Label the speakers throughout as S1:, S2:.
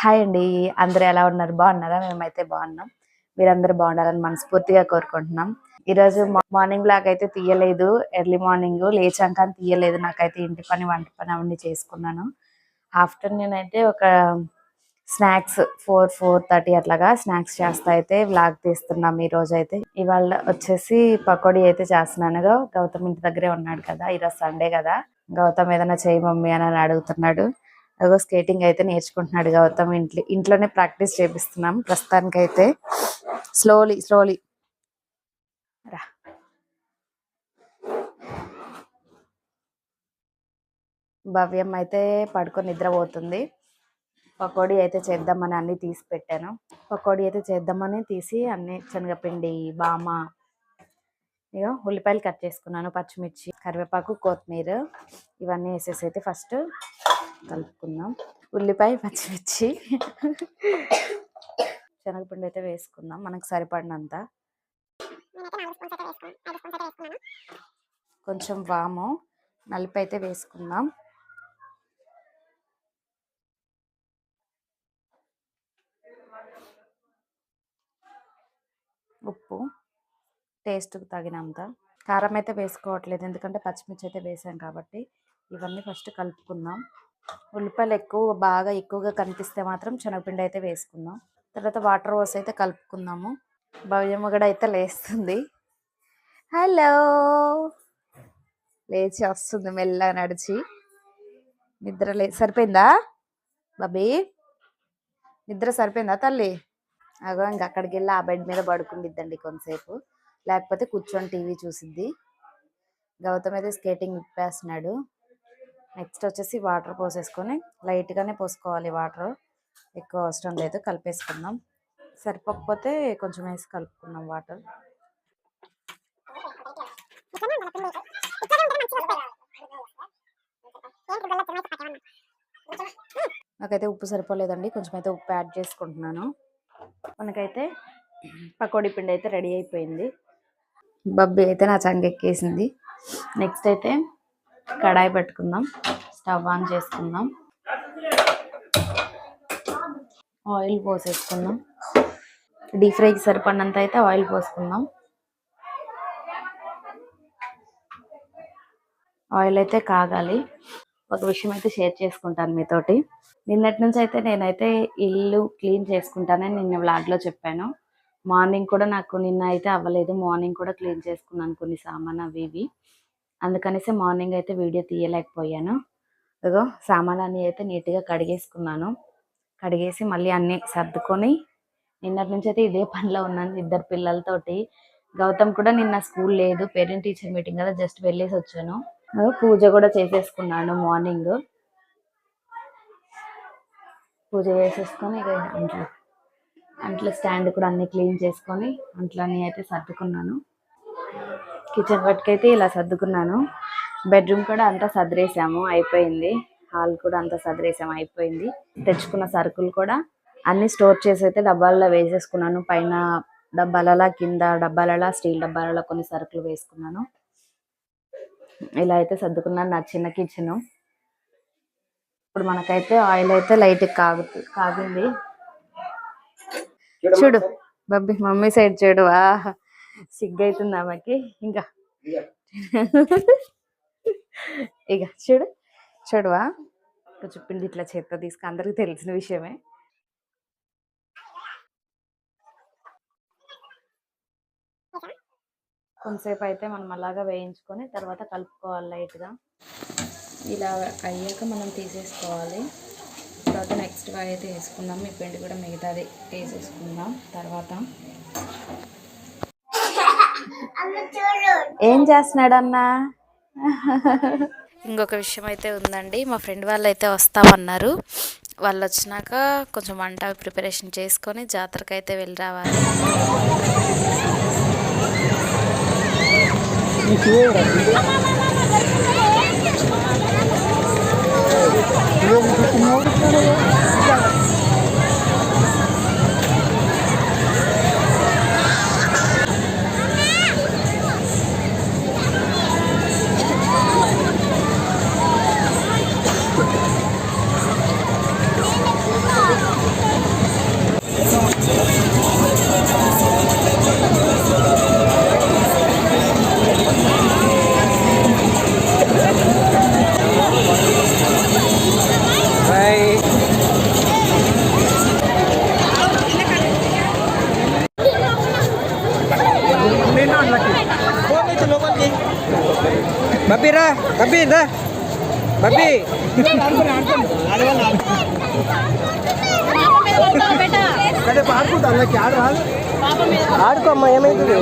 S1: Hi అండి. అందరూ ఎలా ఉన్నారు? బాగున్నారా? మేమైతే బాగున్నాం. మీరందరూ బాగుండాలని మనస్ఫూర్తిగా కోరుకుంటున్నాం. ఈరోజు మార్నింగ్ బ్లాగ్ అయితే తీయలేదు. ఎర్లీ మార్నింగ్ లేచాక తీయలేదు. నాకైతే ఇంటి పని, వంట పని అవన్నీ చేసుకున్నాను. ఆఫ్టర్నూన్ అయితే ఒక స్నాక్స్ 4:30 అట్లాగా స్నాక్స్ చేస్తా అయితే వ్లాగ్ తీస్తున్నాం. ఈ రోజు అయితే ఇవాళ వచ్చేసి పకోడీ అయితే చేస్తున్నాను. గౌతమ్ ఇంటి దగ్గరే ఉన్నాడు కదా, ఈరోజు సండే కదా. గౌతమ్ ఏదైనా చేయి మమ్మీ అని అడుగుతున్నాడు. అగో స్కేటింగ్ అయితే నేర్చుకుంటున్నాడు గౌతమ్. ఇంట్లోనే ప్రాక్టీస్ చేపిస్తున్నాం ప్రస్తుతానికైతే. స్లోలీ రా. భవ్యం అయితే పడుకొని నిద్రపోతుంది. పకోడీ అయితే చేద్దామని అన్ని తీసి పెట్టాను. పకోడీ అయితే చేద్దామని తీసి అన్ని శనగపిండి, బామ, ఇగో ఉల్లిపాయలు కట్ చేసుకున్నాను, పచ్చిమిర్చి, కరివేపాకు, కొత్తిమీర ఇవన్నీ వేసేసి అయితే ఫస్ట్ కలుపుకుందాం. ఉల్లిపాయ, పచ్చిమిర్చి, శనగపిండి అయితే వేసుకుందాం మనకు సరిపడినంత. కొంచెం వాము నలిపి అయితే వేసుకుందాం. ఉప్పు టేస్ట్కి తగినంత. కారం అయితే వేసుకోవట్లేదు ఎందుకంటే పచ్చిమిర్చి అయితే వేసాం కాబట్టి. ఇవన్నీ ఫస్ట్ కలుపుకుందాం. ఉల్లిపాయలు బాగా ఎక్కువగా కనిపిస్తే మాత్రం శనగపిండి అయితే వేసుకుందాం. తర్వాత వాటర్ పోసి అయితే కలుపుకుందాము. భవ్యమ్మ కూడా అయితే లేస్తుంది. హలో, లేచి వస్తుంది మెల్లగా నడిచి. నిద్ర సరిపోయిందా బాబీ? నిద్ర సరిపోయిందా తల్లి? అగో ఇంక అక్కడికి వెళ్ళి ఆ బెడ్ మీద పడుకుండిద్దండి కొంతసేపు, లేకపోతే కూర్చొని టీవీ చూసిద్ది. గౌతమ్ అయితే స్కేటింగ్ ఇప్పేస్తున్నాడు. నెక్స్ట్ వచ్చేసి వాటర్ పోసేసుకొని లైట్గానే పోసుకోవాలి. వాటర్ ఎక్కువ అవసరం లేదు. కలిపేసుకుందాం. సరిపోకపోతే కొంచెం వేసి కలుపుకుందాం వాటర్. నాకైతే ఉప్పు సరిపోలేదండి, కొంచెం అయితే ఉప్పు యాడ్ చేసుకుంటున్నాను. మనకైతే పకోడీ పిండి అయితే రెడీ అయిపోయింది. బబ్బీ అయితే నా చంగెక్కేసింది. నెక్స్ట్ అయితే కడాయి పెట్టుకుందాం. స్టవ్ ఆన్ చేసుకుందాం. ఆయిల్ పోసేసుకుందాం. డీప్ ఫ్రైకి సరిపడినంత అయితే ఆయిల్ పోసుకుందాం. ఆయిల్ అయితే కాగాలి. ఒక విషయం అయితే షేర్ చేసుకుంటాను మీతోటి. నిన్నటి నుంచి అయితే నేనైతే ఇల్లు క్లీన్ చేసుకుంటానని నిన్న వ్లాగ్లో చెప్పాను. మార్నింగ్ కూడా నాకు నిన్న అయితే అవ్వలేదు. మార్నింగ్ కూడా క్లీన్ చేసుకున్నాను కొన్ని సామాన్ అవి ఇవి. అందుకనేసి మార్నింగ్ అయితే వీడియో తీయలేకపోయాను. ఇదిగో సామాన్లన్నీ అయితే నీట్గా కడిగేసుకున్నాను. కడిగేసి మళ్ళీ అన్నీ సర్దుకొని నిన్నటి నుంచి అయితే ఇదే పనిలో ఉన్నాను 2 పిల్లలతోటి. గౌతమ్ కూడా నిన్న స్కూల్ లేదు, పేరెంట్ టీచర్ మీటింగ్ కదా, జస్ట్ వెళ్ళేసి వచ్చాను. పూజ కూడా చేసేసుకున్నాను. మార్నింగ్ పూజ చేసేసుకొని ఇక అంట్లో స్టాండ్ కూడా అన్నీ క్లీన్ చేసుకొని అంట్లన్నీ అయితే సర్దుకున్నాను. కిచెన్ వర్క్ అయితే ఇలా సర్దుకున్నాను. బెడ్రూమ్ కూడా అంతా సదిరేసాము, అయిపోయింది. హాల్ కూడా అంతా సదిరేసాము, అయిపోయింది. తెచ్చుకున్న సరుకులు కూడా అన్నీ స్టోర్ చేసి అయితే డబ్బాలలో వేసేసుకున్నాను. పైన డబ్బాలలో, కింద డబ్బాలలో, స్టీల్ డబ్బాలలో కొన్ని సరుకులు వేసుకున్నాను. ఇలా అయితే సర్దుకున్నాను నా చిన్న కిచెను. ఇప్పుడు మనకైతే ఆయిల్ అయితే లైట్ కాగింది. చూడు బబ్బీ, మమ్మీ సైడ్ చూడు. సిగ్గైతుంది ఆమెకి. ఇంకా ఇక చూడువా, కొంచెం పిండి ఇట్లా చేత్తో తీసుకు, అందరికి తెలిసిన విషయమే. కొంతసేపు అయితే మనం అలాగా వేయించుకొని తర్వాత కలుపుకోవాలి లైట్గా. ఇలా అయ్యాక మనం తీసేసుకోవాలి. తర్వాత నెక్స్ట్ అయితే వేసుకుందాం. ఈ పిండి కూడా మిగతాది వేసేసుకుందాం. తర్వాత ఏం చేస్తున్నాడన్నా? ఇంకొక విషయం అయితే ఉందండి. మా ఫ్రెండ్ వాళ్ళు అయితే వస్తామన్నారు. వాళ్ళు వచ్చినాక కొంచెం వంట ప్రిపరేషన్ చేసుకొని జాతరకు అయితే వెళ్ళి రావాలి.
S2: బబ్బీ రా బబ్బీ రా బబ్బీ ఆడుకో అమ్మా ఏమైతుంది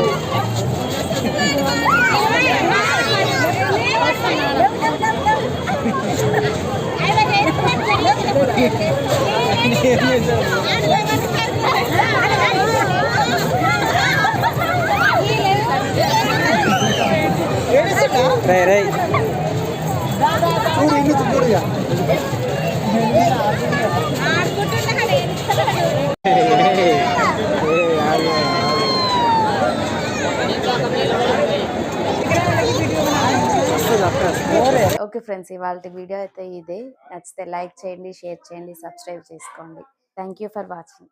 S2: రై రై
S1: ఓకే ఫ్రెండ్స్, ఇవాళ వీడియో అయితే ఇదే. నచ్చితే లైక్ చేయండి, షేర్ చేయండి, సబ్స్క్రైబ్ చేసుకోండి. Thank you for watching.